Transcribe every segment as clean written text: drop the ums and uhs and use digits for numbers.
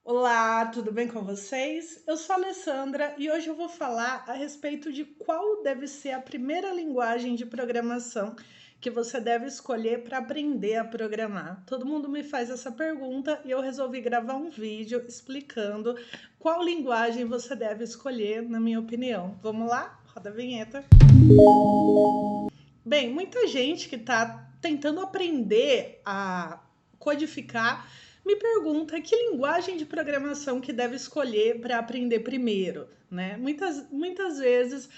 Olá, tudo bem com vocês? Eu sou a Alessandra e hoje eu vou falar a respeito de qual deve ser a primeira linguagem de programação que você deve escolher para aprender a programar. Todo mundo me faz essa pergunta e eu resolvi gravar um vídeo explicando qual linguagem você deve escolher, na minha opinião. Vamos lá? Roda a vinheta. Bem, muita gente que está tentando aprender a codificar me pergunta que linguagem de programação que deve escolher para aprender primeiro, né? Muitas vezes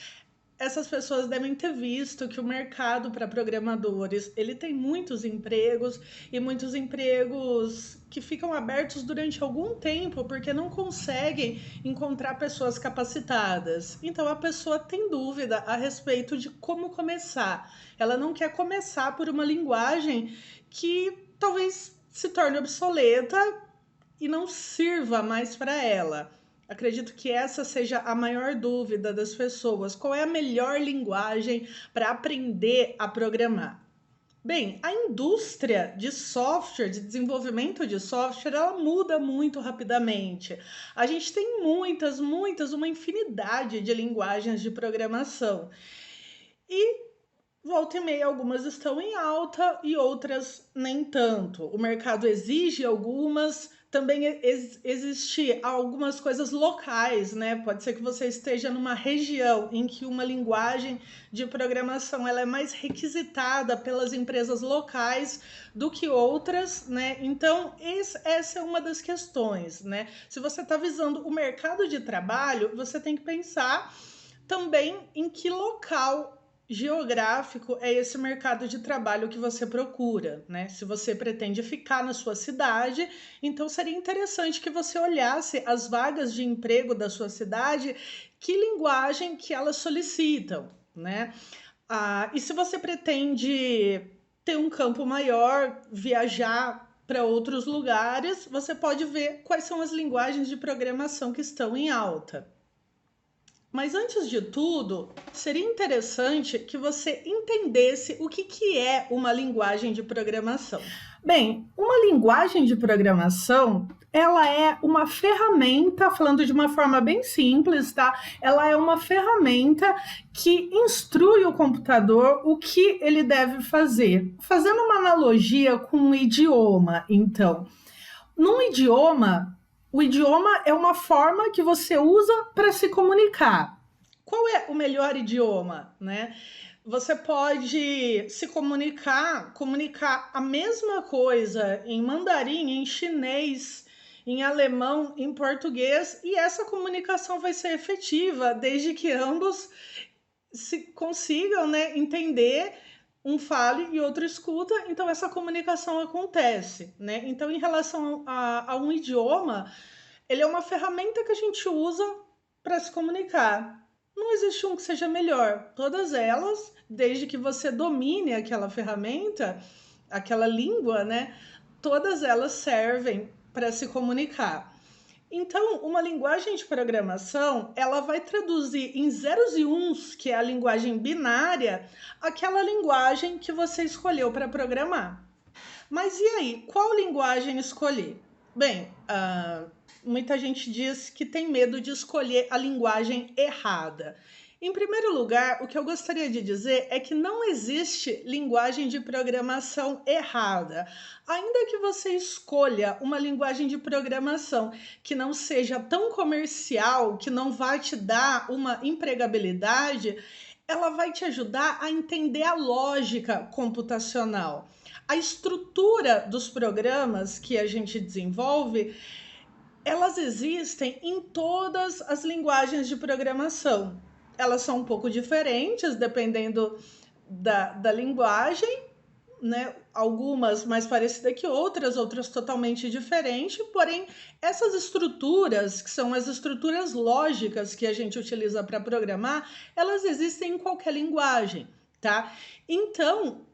essas pessoas devem ter visto que o mercado para programadores, ele tem muitos empregos e muitos empregos que ficam abertos durante algum tempo porque não conseguem encontrar pessoas capacitadas. Então a pessoa tem dúvida a respeito de como começar. Ela não quer começar por uma linguagem que talvez se torne obsoleta e não sirva mais para ela. Acredito que essa seja a maior dúvida das pessoas. Qual é a melhor linguagem para aprender a programar? Bem, a indústria de software, de desenvolvimento de software, ela muda muito rapidamente. A gente tem uma infinidade de linguagens de programação. E volta e meia, algumas estão em alta e outras nem tanto. O mercado exige algumas, também existe algumas coisas locais, né? Pode ser que você esteja numa região em que uma linguagem de programação ela é mais requisitada pelas empresas locais do que outras, né? Então, essa é uma das questões, né? Se você está visando o mercado de trabalho, você tem que pensar também em que local geográfico é esse mercado de trabalho que você procura, né? Se você pretende ficar na sua cidade, então seria interessante que você olhasse as vagas de emprego da sua cidade, que linguagem que elas solicitam, né? E se você pretende ter um campo maior, viajar para outros lugares, você pode ver quais são as linguagens de programação que estão em alta. Mas antes de tudo, seria interessante que você entendesse o que é uma linguagem de programação. Bem, uma linguagem de programação, ela é uma ferramenta, falando de uma forma bem simples, tá? Ela é uma ferramenta que instrui o computador o que ele deve fazer. Fazendo uma analogia com um idioma, então. Num idioma, o idioma é uma forma que você usa para se comunicar. Qual é o melhor idioma, né? Você pode se comunicar a mesma coisa em mandarim, em chinês, em alemão, em português, e essa comunicação vai ser efetiva desde que ambos se consigam, né, entender, um fale e outro escuta, então essa comunicação acontece, né? Então, em relação a um idioma, ele é uma ferramenta que a gente usa para se comunicar. Não existe um que seja melhor. Todas elas, desde que você domine aquela ferramenta, aquela língua, né? Todas elas servem para se comunicar. Então, uma linguagem de programação, ela vai traduzir em zeros e uns, que é a linguagem binária, aquela linguagem que você escolheu para programar. Mas e aí, qual linguagem escolher? Bem, muita gente diz que tem medo de escolher a linguagem errada. Em primeiro lugar, o que eu gostaria de dizer é que não existe linguagem de programação errada. Ainda que você escolha uma linguagem de programação que não seja tão comercial, que não vai te dar uma empregabilidade, ela vai te ajudar a entender a lógica computacional. A estrutura dos programas que a gente desenvolve, elas existem em todas as linguagens de programação. Elas são um pouco diferentes dependendo da linguagem, né? Algumas mais parecidas que outras, outras totalmente diferentes, porém, essas estruturas, que são as estruturas lógicas que a gente utiliza para programar, elas existem em qualquer linguagem. tá? Então,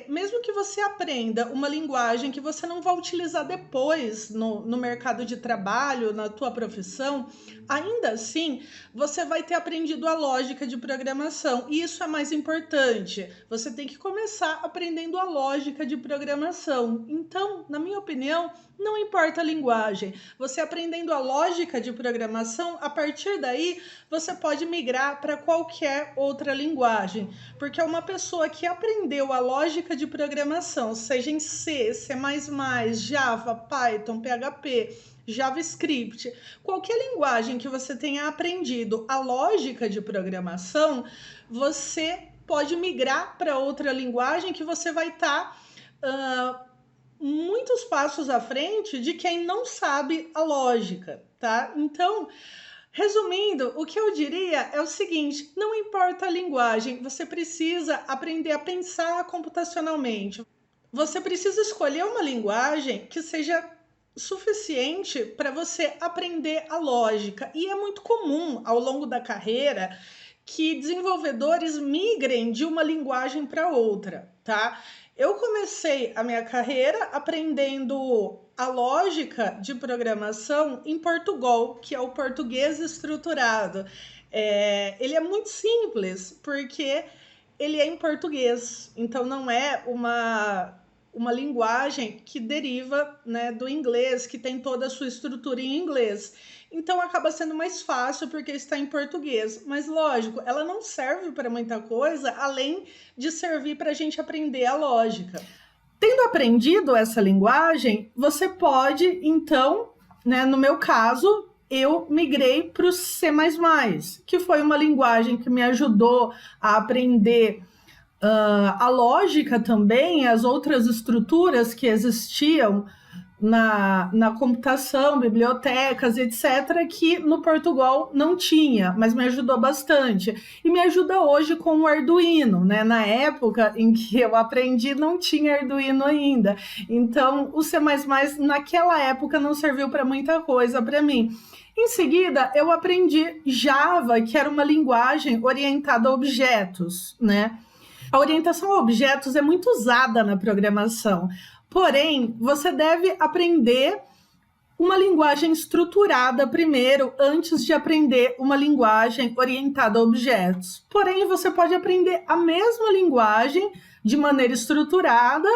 mesmo que você aprenda uma linguagem que você não vai utilizar depois no mercado de trabalho, na tua profissão, ainda assim, você vai ter aprendido a lógica de programação. E isso é mais importante. Você tem que começar aprendendo a lógica de programação. Então, na minha opinião, não importa a linguagem. Você aprendendo a lógica de programação, a partir daí, você pode migrar para qualquer outra linguagem. Porque uma pessoa que aprendeu a lógica de programação, seja em C, C++, Java, Python, PHP, JavaScript, qualquer linguagem que você tenha aprendido a lógica de programação, você pode migrar para outra linguagem que você vai estar muitos passos à frente de quem não sabe a lógica, tá? Então, resumindo, o que eu diria é o seguinte: não importa a linguagem, você precisa aprender a pensar computacionalmente. Você precisa escolher uma linguagem que seja suficiente para você aprender a lógica. E é muito comum ao longo da carreira que desenvolvedores migrem de uma linguagem para outra, tá? Eu comecei a minha carreira aprendendo a lógica de programação em Portugal, que é o português estruturado. Ele é muito simples, porque ele é em português, então não é uma linguagem que deriva, né, do inglês, que tem toda a sua estrutura em inglês. Então acaba sendo mais fácil porque está em português. Mas lógico, ela não serve para muita coisa, além de servir para a gente aprender a lógica. Tendo aprendido essa linguagem, você pode, então, né, no meu caso, eu migrei para o C++, que foi uma linguagem que me ajudou a aprender a lógica também, as outras estruturas que existiam na computação, bibliotecas, etc., que no Portugal não tinha, mas me ajudou bastante. E me ajuda hoje com o Arduino, né? Na época em que eu aprendi, não tinha Arduino ainda. Então, o C++ naquela época não serviu para muita coisa para mim. Em seguida, eu aprendi Java, que era uma linguagem orientada a objetos, né? A orientação a objetos é muito usada na programação, porém, você deve aprender uma linguagem estruturada primeiro, antes de aprender uma linguagem orientada a objetos. Porém, você pode aprender a mesma linguagem de maneira estruturada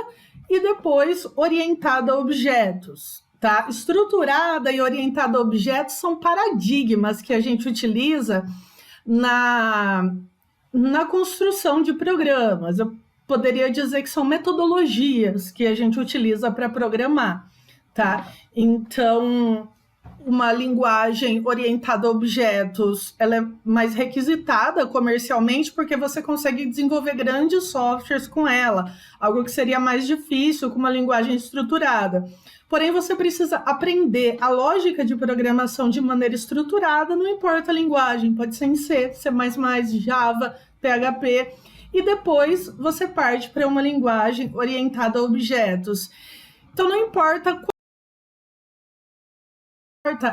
e depois orientada a objetos. Tá? Estruturada e orientada a objetos são paradigmas que a gente utiliza na construção de programas. Eu poderia dizer que são metodologias que a gente utiliza para programar, tá? Então, uma linguagem orientada a objetos, ela é mais requisitada comercialmente porque você consegue desenvolver grandes softwares com ela, algo que seria mais difícil com uma linguagem estruturada. Porém, você precisa aprender a lógica de programação de maneira estruturada, não importa a linguagem, pode ser em C, C++, Java, PHP, e depois você parte para uma linguagem orientada a objetos. Então, não importa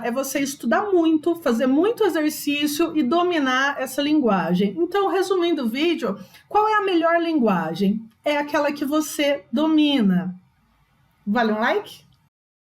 é você estudar muito, fazer muito exercício e dominar essa linguagem. Então, resumindo o vídeo, qual é a melhor linguagem? É aquela que você domina. Vale um like?